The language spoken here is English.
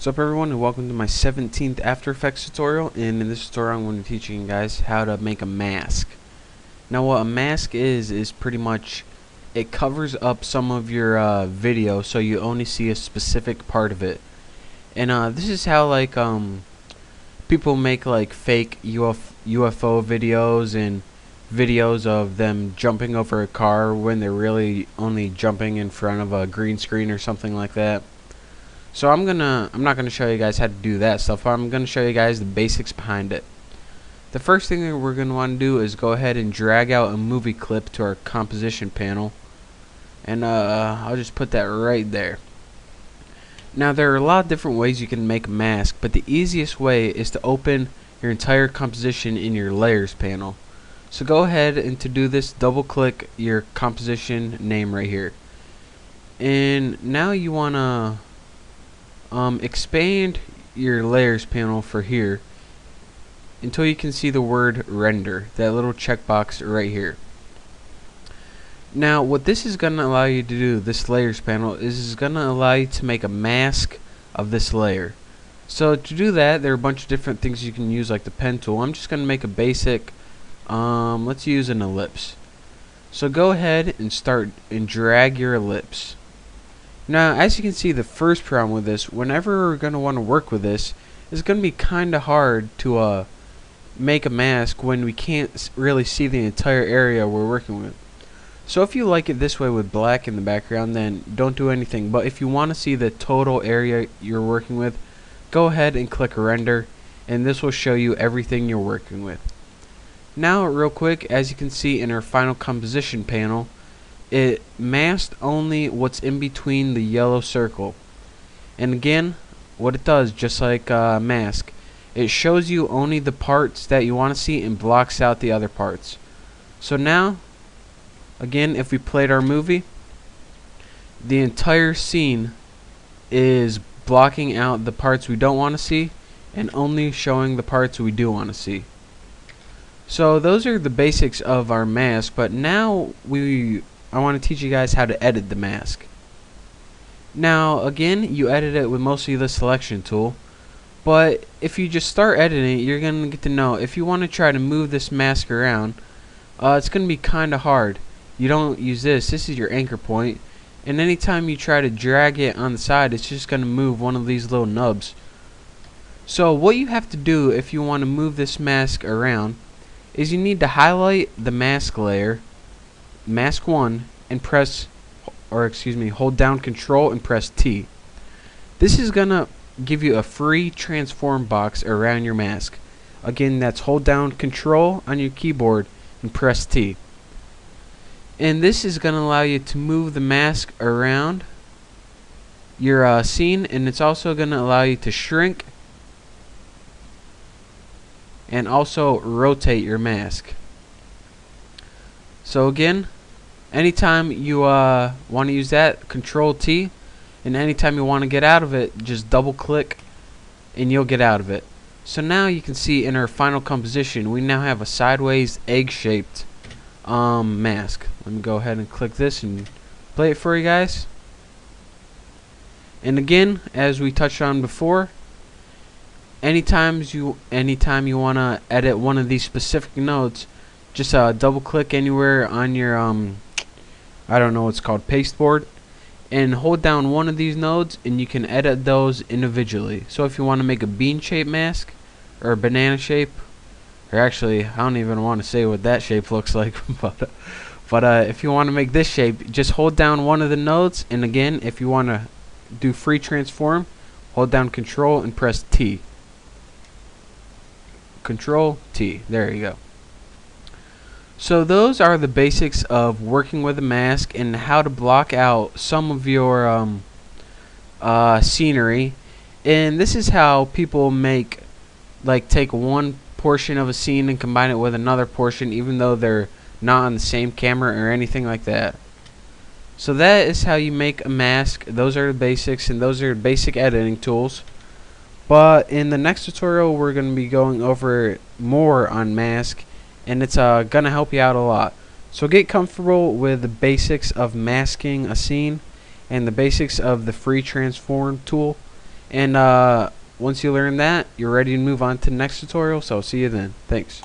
What's up everyone, and welcome to my 17th After Effects tutorial. And in this tutorial I'm going to be teaching you guys how to make a mask. Now what a mask is pretty much it covers up some of your video so you only see a specific part of it. And this is how people make like fake UFO videos and videos of them jumping over a car when they're really only jumping in front of a green screen or something like that. So I'm not gonna show you guys how to do that stuff. I'm gonna show you guys the basics behind it. The first thing that we're gonna want to do is go ahead and drag out a movie clip to our composition panel, and I'll just put that right there. Now there are a lot of different ways you can make a mask, but the easiest way is to open your entire composition in your layers panel. So go ahead and to do this, double click your composition name right here, and now you wanna expand your layers panel for here until you can see the word render, that little checkbox right here. Now what this is going to allow you to do, this layers panel, is going to allow you to make a mask of this layer. So to do that, there are a bunch of different things you can use, like the pen tool. I'm just going to make a basic, let's use an ellipse. So go ahead and start and drag your ellipse. Now, as you can see, the first problem with this, whenever we're going to want to work with this, is going to be kind of hard to make a mask when we can't really see the entire area we're working with. So if you like it this way with black in the background, then don't do anything. But if you want to see the total area you're working with, go ahead and click render, and this will show you everything you're working with. Now, real quick, as you can see in our final composition panel, it masked only what's in between the yellow circle. And again, what it does, just like mask, it shows you only the parts that you want to see and blocks out the other parts. So now, again, if we played our movie, the entire scene is blocking out the parts we don't want to see and only showing the parts we do want to see. So those are the basics of our mask, but now I want to teach you guys how to edit the mask. Now again, you edit it with mostly the selection tool, but if you just start editing it, you're going to get to know if you want to try to move this mask around, it's going to be kind of hard. You don't use this is your anchor point, and anytime you try to drag it on the side, it's just going to move one of these little nubs. So what you have to do if you want to move this mask around is you need to highlight the mask layer, mask 1, and hold down Control and press T. This is gonna give you a free transform box around your mask. Again, that's hold down Control on your keyboard and press T. And this is gonna allow you to move the mask around your scene, and it's also gonna allow you to shrink and also rotate your mask. So again, anytime you want to use that, Control T, and anytime you want to get out of it, just double click and you'll get out of it. So now you can see in our final composition, we now have a sideways egg-shaped mask. Let me go ahead and click this and play it for you guys. And again, as we touched on before, anytime you want to edit one of these specific nodes, just double click anywhere on your I don't know what's called pasteboard, and hold down one of these nodes and you can edit those individually. So if you want to make a bean shape mask or a banana shape, or actually I don't even want to say what that shape looks like, but if you want to make this shape, just hold down one of the nodes, and again, if you want to do free transform, hold down Control and press T. Control T. There you go. So those are the basics of working with a mask and how to block out some of your scenery. And this is how people take one portion of a scene and combine it with another portion, even though they're not on the same camera or anything like that. So that is how you make a mask. Those are the basics, and those are basic editing tools. But in the next tutorial, we're going to be going over more on mask, and it's gonna help you out a lot. So get comfortable with the basics of masking a scene and the basics of the free transform tool, And once you learn that, you're ready to move on to the next tutorial. So see you then. Thanks.